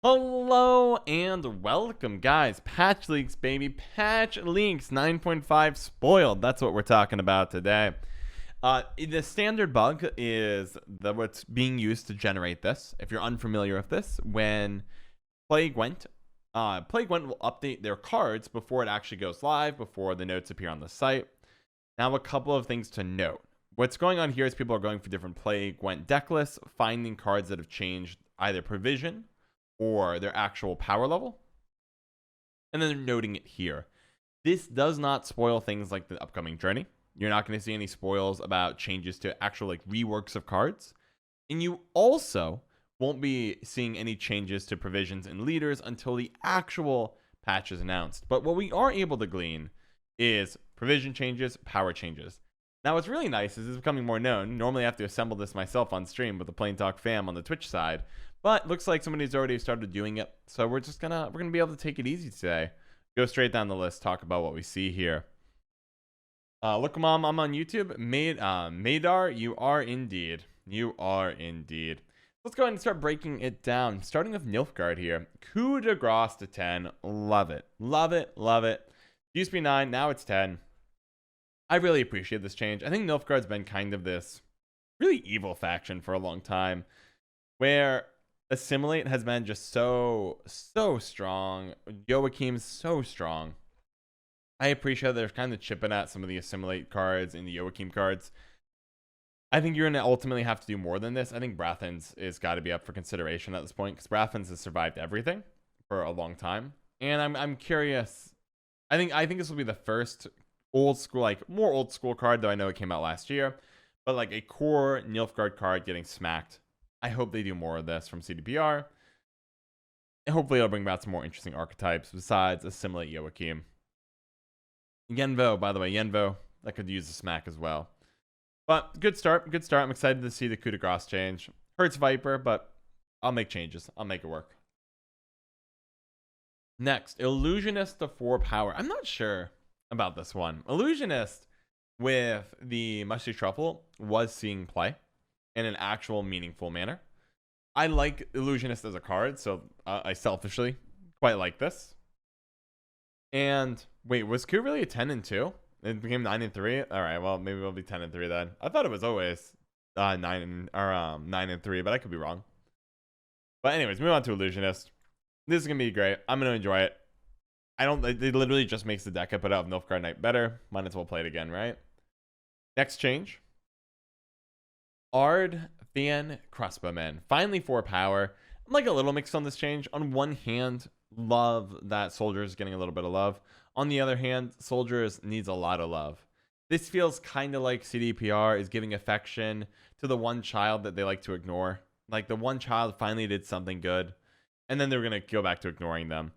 Hello and welcome, guys. Patch leaks, baby. Patch leaks 9.5 spoiled. That's what we're talking about today. The standard bug is what's being used to generate this. If you're unfamiliar with this, when Play Gwent will update their cards before it actually goes live, before the notes appear on the site. Now, a couple of things to note. What's going on here is people are going for different Play Gwent deck lists, finding cards that have changed either provision or their actual power level, and then they're noting it here. This does not spoil things like the upcoming journey. You're not going to see any spoils about changes to actual reworks of cards, and you also won't be seeing any changes to provisions and leaders until the actual patch is announced. But what we are able to glean is provision changes, power changes. Now, what's really nice is it's becoming more known. Normally I have to assemble this myself on stream with the Plain Talk fam on the Twitch side, but looks like somebody's already started doing it. So we're gonna be able to take it easy today. Go straight down the list, talk about what we see here. Look, Mom, I'm on YouTube. Madar, you are indeed. You are indeed. Let's go ahead and start breaking it down. Starting with Nilfgaard here. Coup de grace to 10. Love it. Love it. Love it. Used to be 9, now it's 10. I really appreciate this change. I think Nilfgaard's been kind of this really evil faction for a long time, where Assimilate has been just so strong. Joachim's so strong. I appreciate they're kind of chipping at some of the Assimilate cards and the Joachim cards. I think you're going to ultimately have to do more than this. I think Brathan's is got to be up for consideration at this point, because Brathan's has survived everything for a long time. And I'm curious. I think this will be the first old school, more old school card, though I know it came out last year, but a core Nilfgaard card getting smacked. I hope they do more of this from CDPR. And hopefully it'll bring back some more interesting archetypes besides Assimilate Joachim. Yenvo, by the way, Yenvo, that could use a smack as well. But good start, good start. I'm excited to see the coup de grace change. Hurts Viper, but I'll make changes. I'll make it work. Next, Illusionist to 4 power. I'm not sure about this one. Illusionist with the Musty Truffle was seeing play in an actual meaningful manner. I like Illusionist as a card, so I selfishly quite like this. And wait, was Q really a 10 and 2? It became 9 and 3. All right, well maybe it'll be 10 and 3 then. I thought it was always 9 and 3, but I could be wrong. But anyways, move on to Illusionist. This is gonna be great. I'm gonna enjoy it. It literally just makes the deck I put out of Nilfgaard Knight better. Might as well play it again, right? Next change. Ard Thean Crossbowmen. Finally 4 power. I'm a little mixed on this change. On one hand, love that Soldiers getting a little bit of love. On the other hand, Soldiers needs a lot of love. This feels kind of like CDPR is giving affection to the one child that they like to ignore. The one child finally did something good, and then they're going to go back to ignoring them.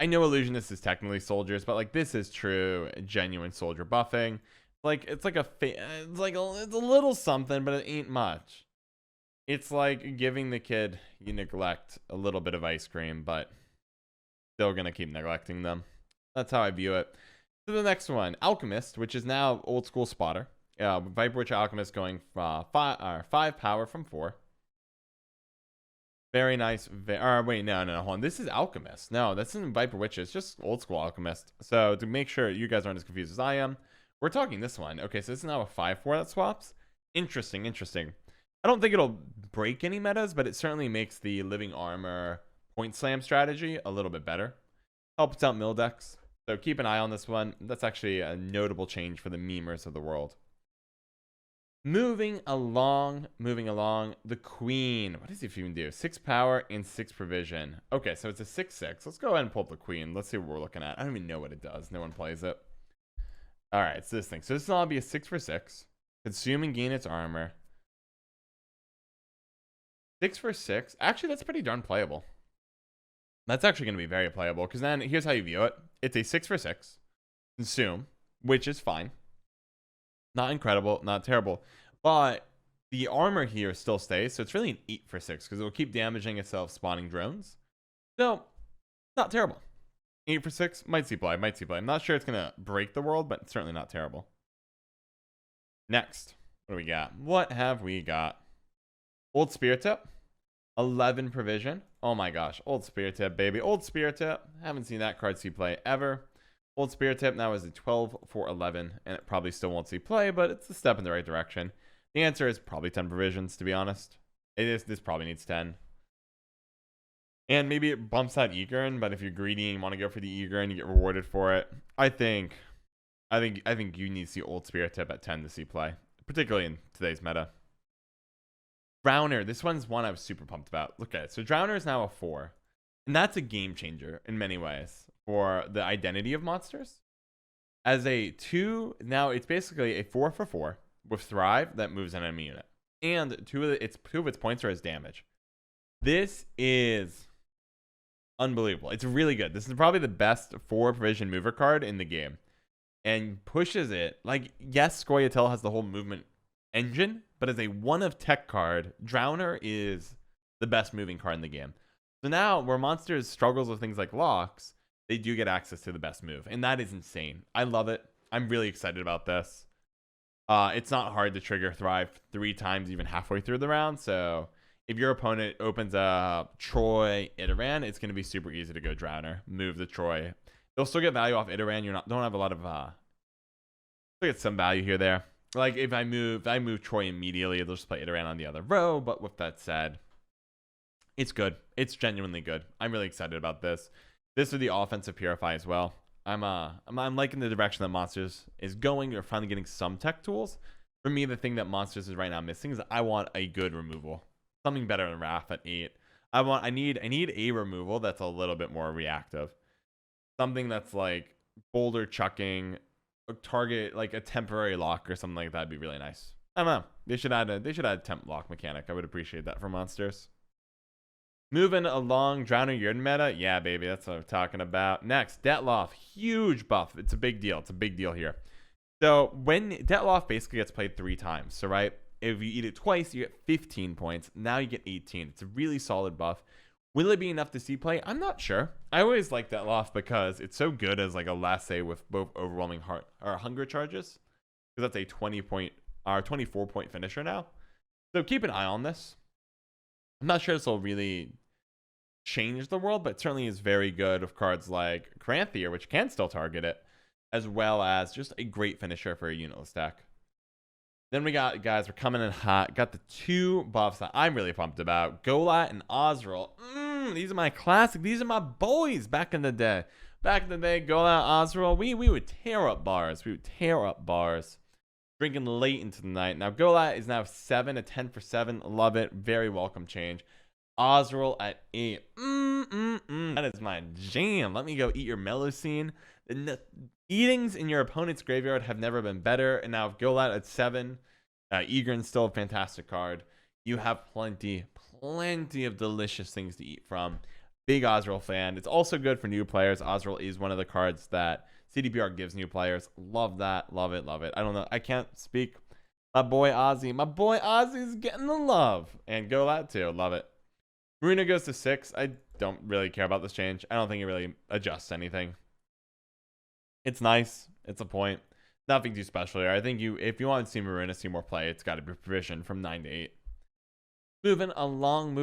I know Illusionist is technically Soldiers, but this is true genuine soldier buffing. It's a little something, but it ain't much. It's like giving the kid you neglect a little bit of ice cream, but still gonna keep neglecting them. That's how I view it. So the next one, Alchemist, which is now old school spotter. Viper Witch Alchemist going 5 power from 4. Very nice. Wait, no, hold on. This is Alchemist. No, that's in Viper Witch. It's just old school Alchemist. So to make sure you guys aren't as confused as I am, we're talking this one. Okay, so this is now a 5/4 that swaps. Interesting. I don't think it'll break any metas, but it certainly makes the Living Armor point slam strategy a little bit better. Helps out mill decks. So keep an eye on this one. That's actually a notable change for the memers of the world. Moving along. The Queen. What does he even do? 6 power and 6 provision. Okay, so it's a 6/6. Let's go ahead and pull up the Queen. Let's see what we're looking at. I don't even know what it does. No one plays it. All right, it's this thing. So this will be a 6/6. Consume and gain its armor. 6/6. Actually, that's pretty darn playable. That's actually going to be very playable, because then here's how you view it. It's a 6/6. Consume, which is fine. Not incredible, not terrible. But the armor here still stays, so it's really an 8/6, because it will keep damaging itself spawning drones. So, not terrible. 8/6, might see play. I'm not sure it's going to break the world, but it's certainly not terrible. Next, what do we got? What have we got? Old Spirit Tip. 11 provision. Oh my gosh. Old Spear Tip, baby. Old Spear Tip. Haven't seen that card see play ever. Old Spear Tip now is a 12 for 11, and it probably still won't see play, but it's a step in the right direction. The answer is probably 10 provisions, to be honest. This probably needs 10. And maybe it bumps out Egern, but if you're greedy and you want to go for the Egern, you get rewarded for it. I think you need to see Old Spear Tip at 10 to see play, particularly in today's meta. Drowner, this one's one I was super pumped about. Look at it. So Drowner is now a 4, and that's a game changer in many ways for the identity of monsters. As a 2, now it's basically a 4 for 4 with Thrive that moves an enemy unit, and two of its points are as damage. This is unbelievable. It's really good. This is probably the best 4 provision mover card in the game, and pushes it. Like, yes, Scoia'tael has the whole movement engine, but as a 1 of tech card, Drowner is the best moving card in the game. So now, where monsters struggles with things like locks, they do get access to the best move, and that is insane. I love it. I'm really excited about this. It's not hard to trigger Thrive 3 times even halfway through the round, so if your opponent opens up Troy, Iteran, it's going to be super easy to go Drowner, move the Troy. They'll still get value off Iteran. Don't have a lot of they'll get some value here there. Like if I move Troy immediately, they'll just play Iteran on the other row. But with that said, it's good. It's genuinely good. I'm really excited about this. This is the offensive Purify as well. I'm liking the direction that Monsters is going. We're finally getting some tech tools. For me, the thing that Monsters is right now missing is I want a good removal. Something better than Wrath at 8. I need a removal that's a little bit more reactive. Something that's like boulder chucking, a target like a temporary lock or something like that would be really nice. I don't know. They should add a temp lock mechanic. I would appreciate that for Monsters. Moving along, Drowner Yurden meta. Yeah, baby, that's what I'm talking about. Next, Detloff. Huge buff. It's a big deal. It's a big deal here. So when Detloff basically gets played 3 times, so right, if you eat it twice, you get 15 points. Now you get 18. It's a really solid buff. Will it be enough to see play? I'm not sure. I always like Detloff because it's so good as like a last say with both overwhelming heart or hunger charges. Because that's a 24 point finisher now. So keep an eye on this. I'm not sure this will really change the world, but it certainly is very good with cards like Cranthir, which can still target it, as well as just a great finisher for a unitless deck. Then we got, guys, we're coming in hot. Got the 2 buffs that I'm really pumped about. Golat and Ozrel. These are my classic. These are my boys back in the day. Back in the day, Golat, Ozrel, we would tear up bars. We would tear up bars. Drinking late into the night. Now, Golat is now 7, a 10 for 7. Love it. Very welcome change. Ozrel at 8. That is my jam. Let me go eat your Melusine. The eatings in your opponent's graveyard have never been better. And now, Golat at 7. Egern's still a fantastic card. You have plenty of delicious things to eat from. Big Ozrel fan. It's also good for new players. Ozrel is one of the cards that CDPR gives new players. Love that. Love it. Love it. I don't know. I can't speak. My boy Ozzy. My boy Ozzy's getting the love. And Golat too. Love it. Marina goes to 6. I don't really care about this change. I don't think it really adjusts anything. It's nice. It's a point. Nothing too special here. I think if you want to see Marina see more play, it's got to be provision from 9 to 8. Moving along.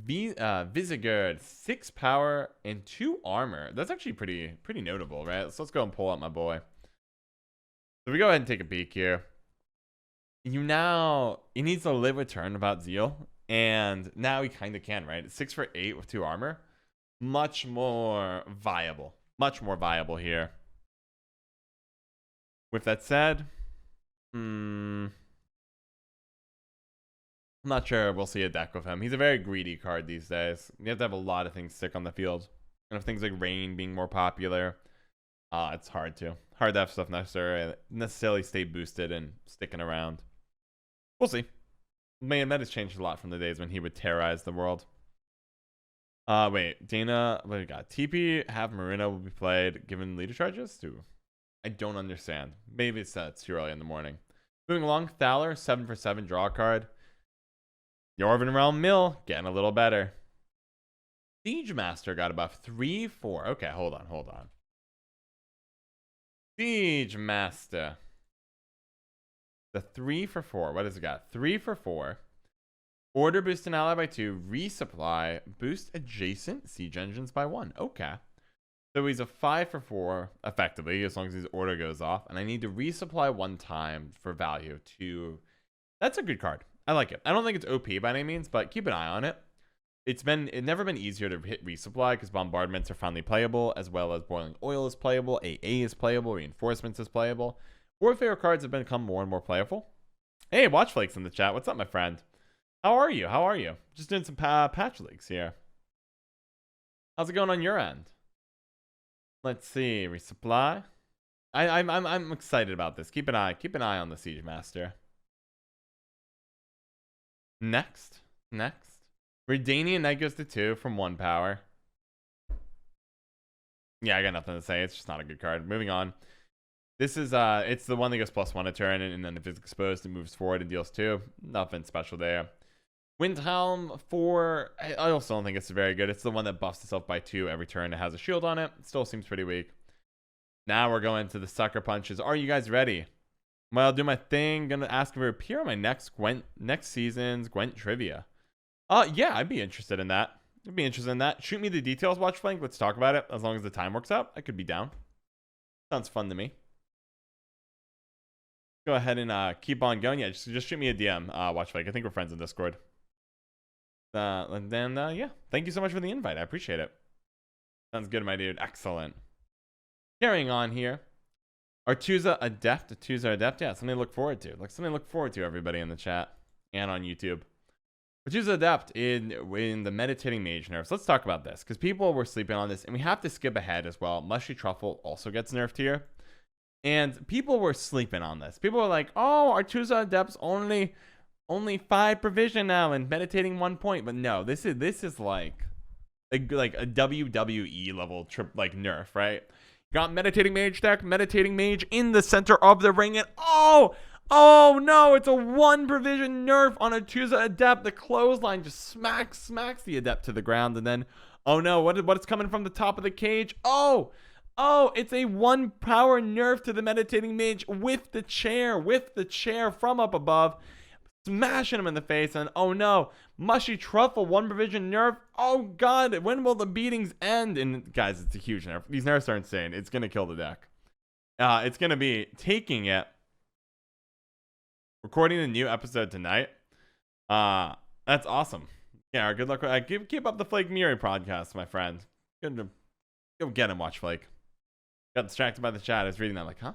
Visigourd, 6 power and 2 armor. That's actually pretty notable, right? So let's go and pull out my boy. So we go ahead and take a peek here. He needs to live with Turnabout Zeal, and now he kind of can, right? 6 for 8 with 2 armor. Much more viable. Much more viable here. With that said, I'm not sure we'll see a deck with him. He's a very greedy card these days. You have to have a lot of things stick on the field. And if things like Rain being more popular, it's hard to have stuff necessarily stay boosted and sticking around. We'll see. Man, that has changed a lot from the days when he would terrorize the world. Wait, Dana, what do we got? TP, have Marina will be played given leader charges? I don't understand. Maybe it's too early in the morning. Moving along, Thaler, 7 for 7, draw a card. Yorvin Realm Mill, getting a little better. Siege Master got a buff, 3-4. Okay, hold on. Siege Master. The 3 for 4. What has it got? 3 for 4. Order boost an ally by 2. Resupply. Boost adjacent siege engines by 1. Okay. So he's a 5 for 4, effectively, as long as his order goes off. And I need to resupply 1 time for value to... That's a good card. I like it. I don't think it's OP by any means, but keep an eye on it. It's never been easier to hit resupply because bombardments are finally playable, as well as boiling oil is playable, AA is playable, reinforcements is playable. Warfare cards have become more and more playable. Hey, Watchflakes in the chat. What's up, my friend? How are you? How are you? Just doing some patch leagues here. How's it going on your end? Let's see. Resupply. I'm excited about this. Keep an eye on the Siege Master. Next. Redanian Knight goes to 2 from 1 power. Yeah, I got nothing to say. It's just not a good card. Moving on. This is it's the one that goes +1 a turn, and then if it's exposed, it moves forward and deals 2. Nothing special there. Windhelm 4. I also don't think it's very good. It's the one that buffs itself by 2 every turn. It has a shield on it. It still seems pretty weak. Now we're going to the sucker punches. Are you guys ready? Well, I'll do my thing. Gonna ask if it appear on my next season's Gwent trivia. Yeah, I'd be interested in that. Shoot me the details, Watchflank. Let's talk about it. As long as the time works out, I could be down. Sounds fun to me. Go ahead and keep on going. Yeah, just shoot me a DM, Watchflank. I think we're friends in Discord. And then, yeah. Thank you so much for the invite. I appreciate it. Sounds good, my dude. Excellent. Carrying on here. Artuza Adept. Yeah, something to look forward to. Everybody in the chat and on YouTube. Artuza Adept in the Meditating Mage nerfs. Let's talk about this, because people were sleeping on this, and we have to skip ahead as well. Mushy Truffle also gets nerfed here. And people were sleeping on this. People were like, oh, Artuza Adept's only 5 provision now and meditating 1 point. But no, this is like a WWE level nerf, right? Got Meditating Mage deck, Meditating Mage in the center of the ring, and oh no, it's a 1 provision nerf on Artuza Adept. The clothesline just smacks the Adept to the ground, and then, oh no, what's coming from the top of the cage? Oh, it's a 1 power nerf to the Meditating Mage with the chair from up above, smashing him in the face, and oh no, Mushy Truffle 1 provision nerf. Oh god, when will the beatings end? And guys, it's a huge nerf. These nerfs are insane. It's gonna kill the deck. It's gonna be taking it. Recording the new episode tonight. That's awesome. Yeah, good luck. Keep up the Flake Miri podcast, my friend. Good to go get him, Watch Flake. Got distracted by the chat. I was reading that like, huh?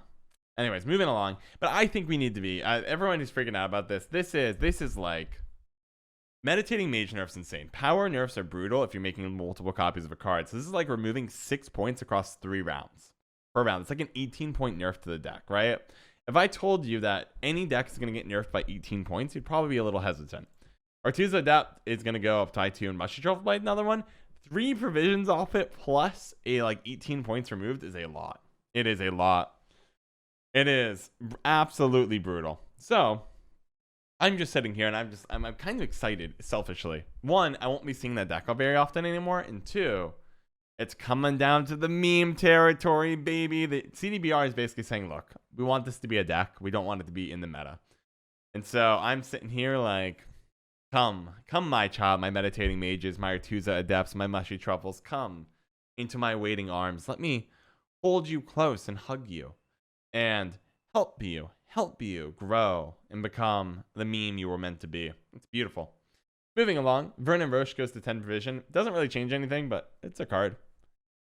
Anyways, moving along. But I think we need to be. Everyone is freaking out about this. This is like Meditating Mage nerfs insane. Power nerfs are brutal if you're making multiple copies of a card. So this is like removing 6 points across 3 rounds per round. It's like an 18-point nerf to the deck, right? If I told you that any deck is going to get nerfed by 18 points, you'd probably be a little hesitant. Artuza Adept is going to go up to 2 and Mushy Truffle by another one. 3 provisions off it plus a 18 points removed is a lot. It is a lot. It is absolutely brutal. So I'm just sitting here and I'm kind of excited selfishly. 1, I won't be seeing that deck up very often anymore, and 2, it's coming down to the meme territory, baby. The CDBR is basically saying, look, we want this to be a deck. We don't want it to be in the meta. And so I'm sitting here like, come, my child, my Meditating Mages, my Artuza Adepts, my Mushy Truffles, come into my waiting arms. Let me hold you close and hug you and help you grow and become the meme you were meant to be. It's beautiful. Moving along, Vernon Roche goes to 10 provision. Doesn't really change anything, but it's a card.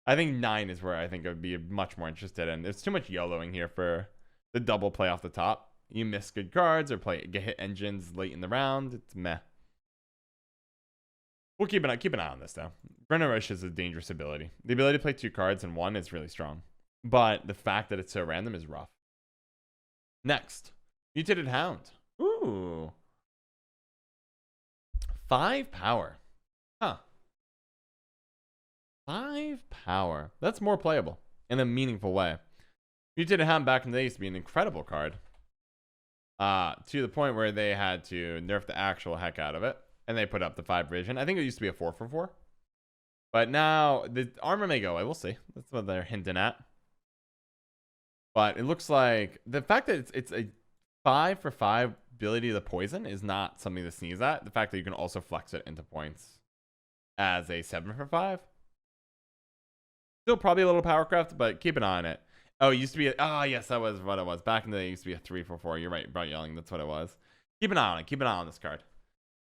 I think 9 is where I think I would be much more interested in. There's too much YOLOing here for the double play off the top. You miss good cards or get hit engines late in the round. It's meh. We'll keep an eye on this though. Vernon Roche is a dangerous ability. The ability to play 2 cards in 1 is really strong, but the fact that it's so random is rough. Next, Mutated Hound. Ooh, 5 power. Huh. 5 power. That's more playable in a meaningful way. Mutated Hound back in the day used to be an incredible card. To the point where they had to nerf the actual heck out of it. And they put up the 5 vision. I think it used to be a 4 for 4. But now the armor may go away. We'll see. That's what they're hinting at. But it looks like the fact that it's a 5 for 5 ability to poison is not something to sneeze at. The fact that you can also flex it into points as a 7 for 5. Still probably a little power craft, but keep an eye on it. Oh, it used to be yes, that was what it was. Back in the day, it used to be a 3 for 4. You're right, Bright Yelling. That's what it was. Keep an eye on it. Keep an eye on this card.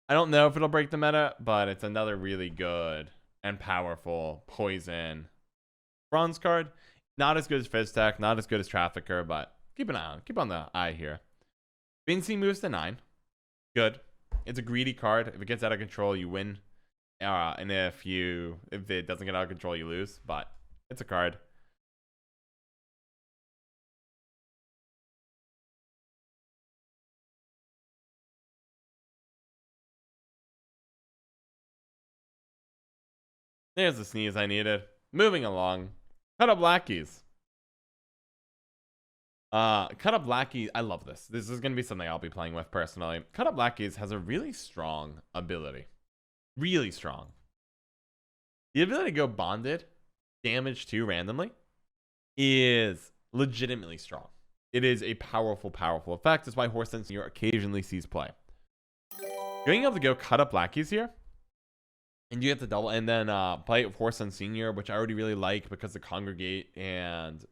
I don't know if it'll break the meta, but it's another really good and powerful poison bronze card. Not as good as Fizztech, not as good as Trafficker, but keep an eye on. Keep on the eye here. Vinci moves to 9. Good. It's a greedy card. If it gets out of control, you win. And if it doesn't get out of control, you lose. But it's a card. There's the sneeze I needed. Moving along. Cut up lackeys. Cut up lackeys. I love this. This is going to be something I'll be playing with personally. Cut up lackeys has a really strong ability. Really strong. The ability to go bonded, damage 2 randomly, is legitimately strong. It is a powerful, powerful effect. That's why Horse Senior occasionally sees play. Being able to go cut up lackeys here, and you get to double, and then play it with Horse Senior, which I already really like because the Congregate and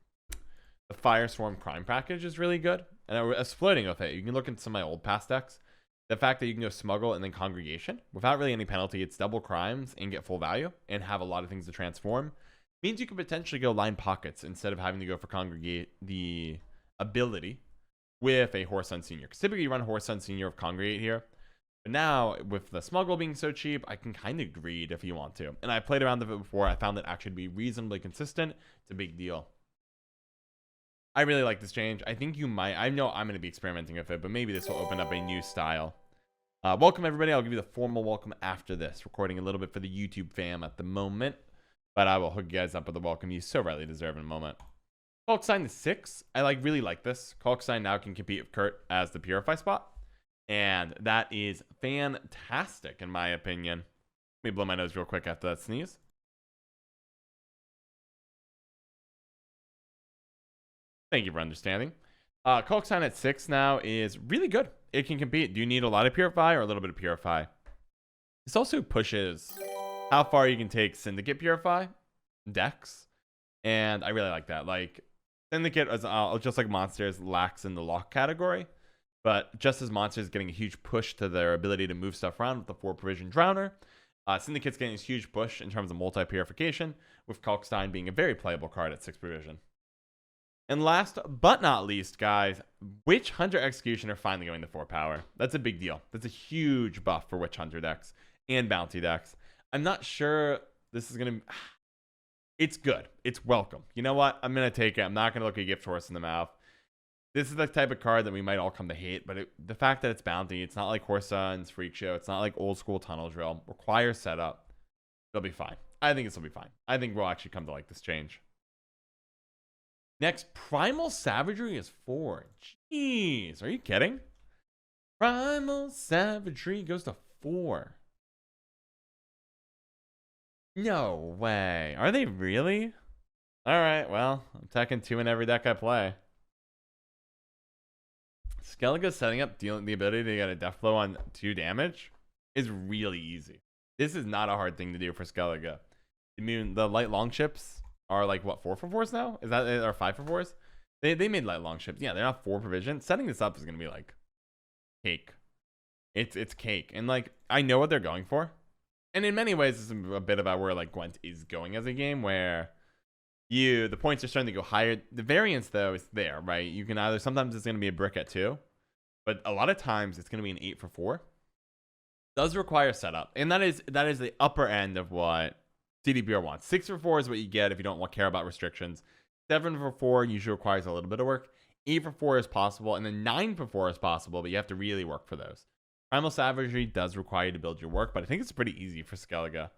the Firestorm Crime package is really good. And I was flirting with it. You can look into some of my old past decks. The fact that you can go Smuggle and then Congregation without really any penalty, it's double crimes and get full value and have a lot of things to transform, means you could potentially go line pockets instead of having to go for Congregate the ability with a Horse Senior. Because typically you run Horse Senior with Congregate here. But now, with the Smuggle being so cheap, I can kind of greed if you want to. And I played around with it before. I found it actually to be reasonably consistent. It's a big deal. I really like this change. I think you might. I know I'm going to be experimenting with it, but maybe this will open up a new style. Welcome, everybody. I'll give you the formal welcome after this. Recording a little bit for the YouTube fam at the moment. But I will hook you guys up with the welcome you so rightly deserve in a moment. Kalkstein is 6. I really like this. Kalkstein now can compete with Kurt as the Purify spot. And that is fantastic, in my opinion. Let me blow my nose real quick after that sneeze. Thank you for understanding. Kalkstein at 6 now is really good. It can compete. Do you need a lot of Purify or a little bit of Purify? This also pushes how far you can take Syndicate Purify decks. And I really like that. Like, Syndicate, is, just like Monsters, lacks in the lock category. But just as Monsters getting a huge push to their ability to move stuff around with the 4 Provision Drowner, Syndicate's getting this huge push in terms of multi-purification, with Kalkstein being a very playable card at 6 Provision. And last but not least, guys, Witch Hunter Executioner finally going to 4 power. That's a big deal. That's a huge buff for Witch Hunter decks and Bounty decks. I'm not sure this is going to... It's good. It's welcome. You know what? I'm going to take it. I'm not going to look a gift horse in the mouth. This is the type of card that we might all come to hate, but the fact that it's Bounty, it's not like Horse Sun's Freak Show, it's not like old school Tunnel Drill, requires setup. It'll be fine. I think this will be fine. I think we'll actually come to like this change. Next, Primal Savagery is 4. Jeez, are you kidding? Primal Savagery goes to 4. No way. Are they really? Alright, well, I'm taking 2 in every deck I play. Skellige setting up the ability to get a death blow on 2 damage is really easy. This is not a hard thing to do for Skellige. I mean, the light long ships are like, what, 4 for 4s now? Is that, or 5 for 4s? They made light long ships. Yeah, they're not 4 provision. Setting this up is going to be like cake. It's cake. And like, I know what they're going for. And in many ways, this is a bit about where like Gwent is going as a game, where the points are starting to go higher. The variance though is there, right? You can either, sometimes it's going to be a brick at 2, but a lot of times it's going to be an 8 for 4. Does require setup, and that is the upper end of what CDPR wants. 6 for 4 is what you get if you don't care about restrictions. 7 for 4 usually requires a little bit of work. 8 for 4 is possible, and then 9 for 4 is possible, but you have to really work for those. Primal Savagery does require you to build your work, but I think it's pretty easy for Skellige.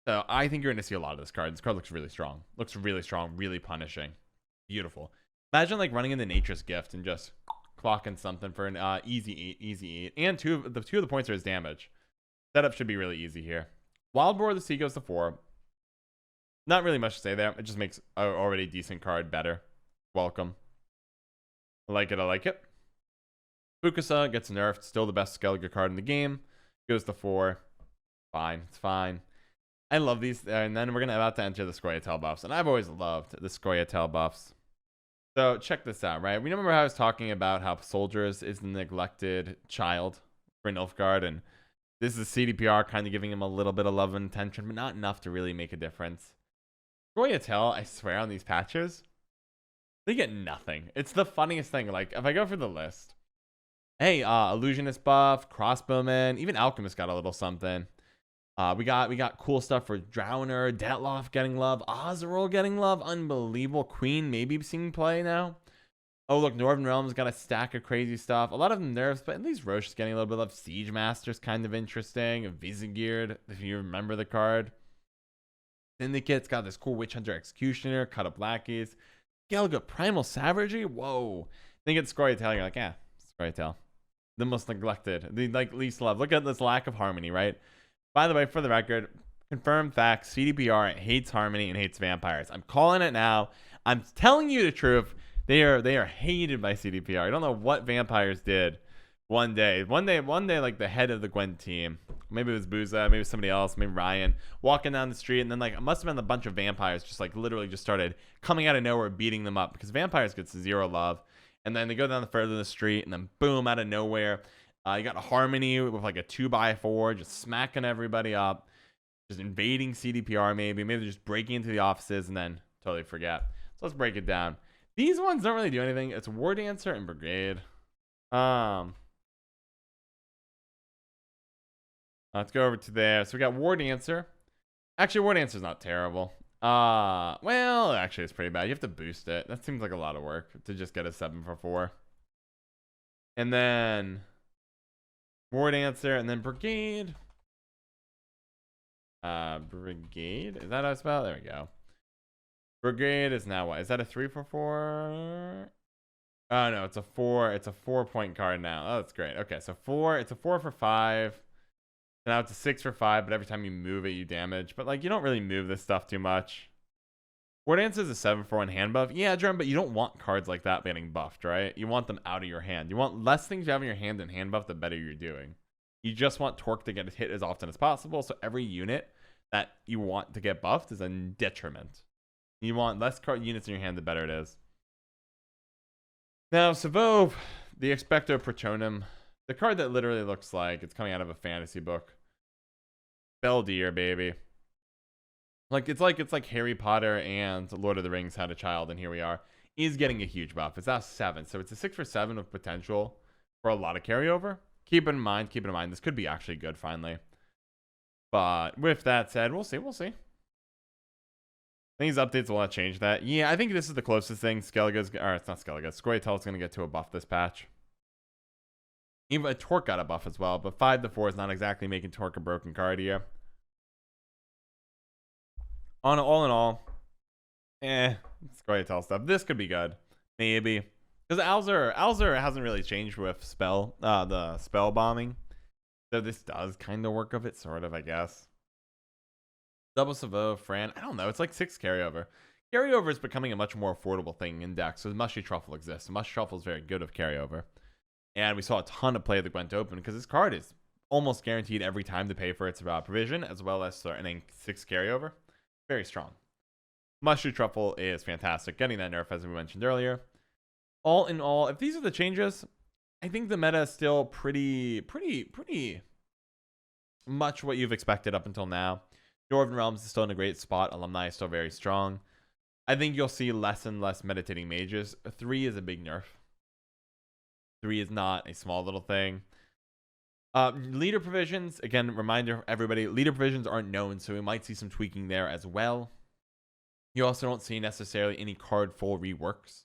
So I think you're going to see a lot of this card. This card looks really strong. Looks really strong, really punishing. Beautiful. Imagine like running into Nature's Gift and just clocking something for an easy 8. And two of the points are his damage. Setup should be really easy here. Wild Boar of the Sea goes to 4. Not really much to say there. It just makes an already decent card better. Welcome. I like it. I like it. Fukusa gets nerfed, still the best Skellige card in the game. Goes to 4. Fine, it's fine. I love these. And then we're about to enter the Scoia'tael buffs. And I've always loved the Scoia'tael buffs. So check this out, right? We remember how I was talking about how Soldiers is the neglected child for Nilfgaard, and this is CDPR kind of giving him a little bit of love and attention, but not enough to really make a difference. Scoia'tael, I swear on these patches, they get nothing. It's the funniest thing. Like, if I go through the list, hey, Illusionist buff, Crossbowman, even Alchemist got a little something. We got cool stuff for Drowner, Detloff getting love, Ozerol getting love, unbelievable. Queen maybe seeing play now. Oh look, Northern Realms got a stack of crazy stuff. A lot of them nerfs, but at least Roche is getting a little bit of Siege Master's kind of interesting. Vizigeared, if you remember the card. Syndicate's got this cool Witch Hunter Executioner, cut up lackeys. Skellige Primal Savagery, whoa. Think it's Scoia'tael, you're like, yeah, Scoia'tael. The most neglected, the like least loved. Look at this lack of harmony, right? By the way, for the record, confirmed facts, CDPR hates harmony and hates vampires. I'm calling it now. I'm telling you the truth. They are hated by CDPR. I don't know what vampires did one day, like the head of the Gwent team. Maybe it was Booza, maybe it was somebody else, maybe Ryan, walking down the street, and then like it must have been a bunch of vampires just like literally just started coming out of nowhere, beating them up, because vampires gets 0 love. And then they go down the further of the street, and then boom, out of nowhere, you got a harmony with like a 2x4, just smacking everybody up, just invading CDPR maybe they're just breaking into the offices, and then totally forget. So let's break it down. These ones don't really do anything. It's War Dancer and Brigade. Let's go over to there. So we got War Dancer. Actually, War Dancer's not terrible. Well, actually, it's pretty bad. You have to boost it. That seems like a lot of work to just get a 7 for 4. And then War Dancer, and then Brigade. Brigade. Is that how I spell it? There we go. Brigade is now what? Is that a 3 for 4? Oh no, it's a 4. It's a 4-point card now. Oh, that's great. Okay, so 4. It's a 4 for 5. Now it's a 6 for 5, but every time you move it, you damage. But like, you don't really move this stuff too much. War Dancer is a 7 for 1 hand buff. Yeah, Jerome, but you don't want cards like that getting buffed, right? You want them out of your hand. You want less things you have in your hand than hand buff, the better you're doing. You just want Torque to get hit as often as possible, so every unit that you want to get buffed is a detriment. You want less card units in your hand, the better it is. Now, Savove, the Expecto Patronum, the card that literally looks like it's coming out of a fantasy book. Beldier, baby. It's like Harry Potter and Lord of the Rings had a child, and here we are. Is getting a huge buff. It's now 7, so it's a 6 for 7 of potential for a lot of carryover. Keep it in mind. This could be actually good finally. But with that said, we'll see. I think these updates will not change that. Yeah, I think this is the closest thing Skellige's, or it's not Skellige, Scoia'tael's going to get to a buff this patch. Even Torque got a buff as well, but 5 to 4 is not exactly making Torque a broken card here. All in all, Scoia'tael stuff. This could be good, maybe, because Alzur hasn't really changed with the spell bombing, so this does kind of work of it, sort of, I guess. Double Savo, Fran, I don't know. It's like 6 carryover. Carryover is becoming a much more affordable thing in decks, so Mushy Truffle exists. Mushy Truffle is very good with carryover. And we saw a ton of play at the Gwent Open because this card is almost guaranteed every time to pay for its provision, as well as earning 6 carryover. Very strong. Mushy Truffle is fantastic. Getting that nerf, as we mentioned earlier. All in all, if these are the changes, I think the meta is still pretty much what you've expected up until now. Northern Realms is still in a great spot. Alumni is still very strong. I think you'll see less and less Meditating Mages. 3 is a big nerf. 3 is not a small little thing. Leader provisions, again, reminder everybody, leader provisions aren't known, so we might see some tweaking there as well. You also don't see necessarily any card full reworks.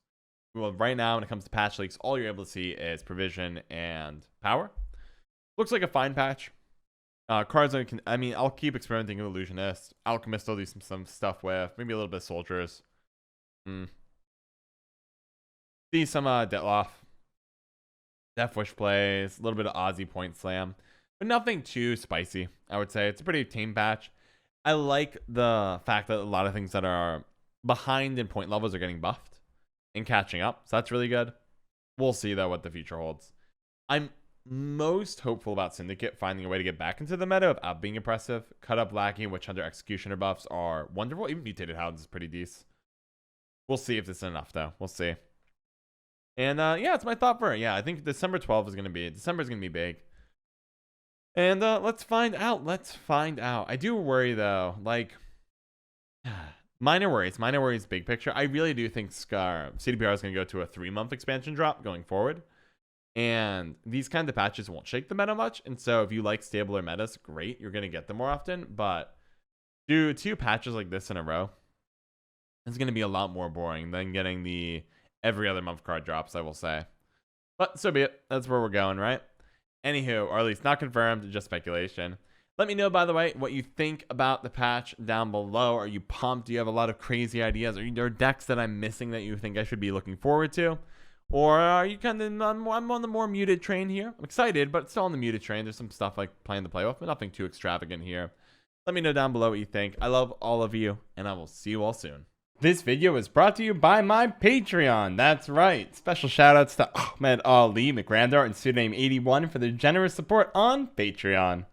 Well, right now, when it comes to patch leaks, all you're able to see is provision and power. Looks like a fine patch. Cards, I'll keep experimenting with Illusionist. Alchemist, I'll do some stuff with. Maybe a little bit of Soldiers. See some Detloff. Deathwish plays. A little bit of Aussie Point Slam. But nothing too spicy, I would say. It's a pretty tame patch. I like the fact that a lot of things that are behind in point levels are getting buffed and catching up. So that's really good. We'll see, though, what the future holds. I'm most hopeful about Syndicate finding a way to get back into the meta without being impressive. Cut up lacking, Witch Hunter Executioner buffs are wonderful. Even Mutated Hounds is pretty decent. We'll see if this is enough, though. We'll see. And yeah, it's my thought for it. Yeah, I think December 12th is going to be, December is going to be big. And let's find out. Let's find out. I do worry, though. Like, minor worries, big picture. I really do think CDPR is going to go to a 3-month expansion drop going forward. And these kind of patches won't shake the meta much. And so if you like stabler metas, great. You're going to get them more often. But do 2 patches like this in a row, it's going to be a lot more boring than getting the every other month card drops, I will say. But so be it. That's where we're going, right? Anywho, or at least not confirmed, just speculation. Let me know, by the way, what you think about the patch down below. Are you pumped? Do you have a lot of crazy ideas? Are there decks that I'm missing that you think I should be looking forward to? Or are you kind of, I'm on the more muted train here? I'm excited, but still on the muted train. There's some stuff like playing the playoff, but nothing too extravagant here. Let me know down below what you think. I love all of you, and I will see you all soon. This video is brought to you by my Patreon. That's right. Special shoutouts to Ahmed Ali, McRandar, and Pseudonym81 for their generous support on Patreon.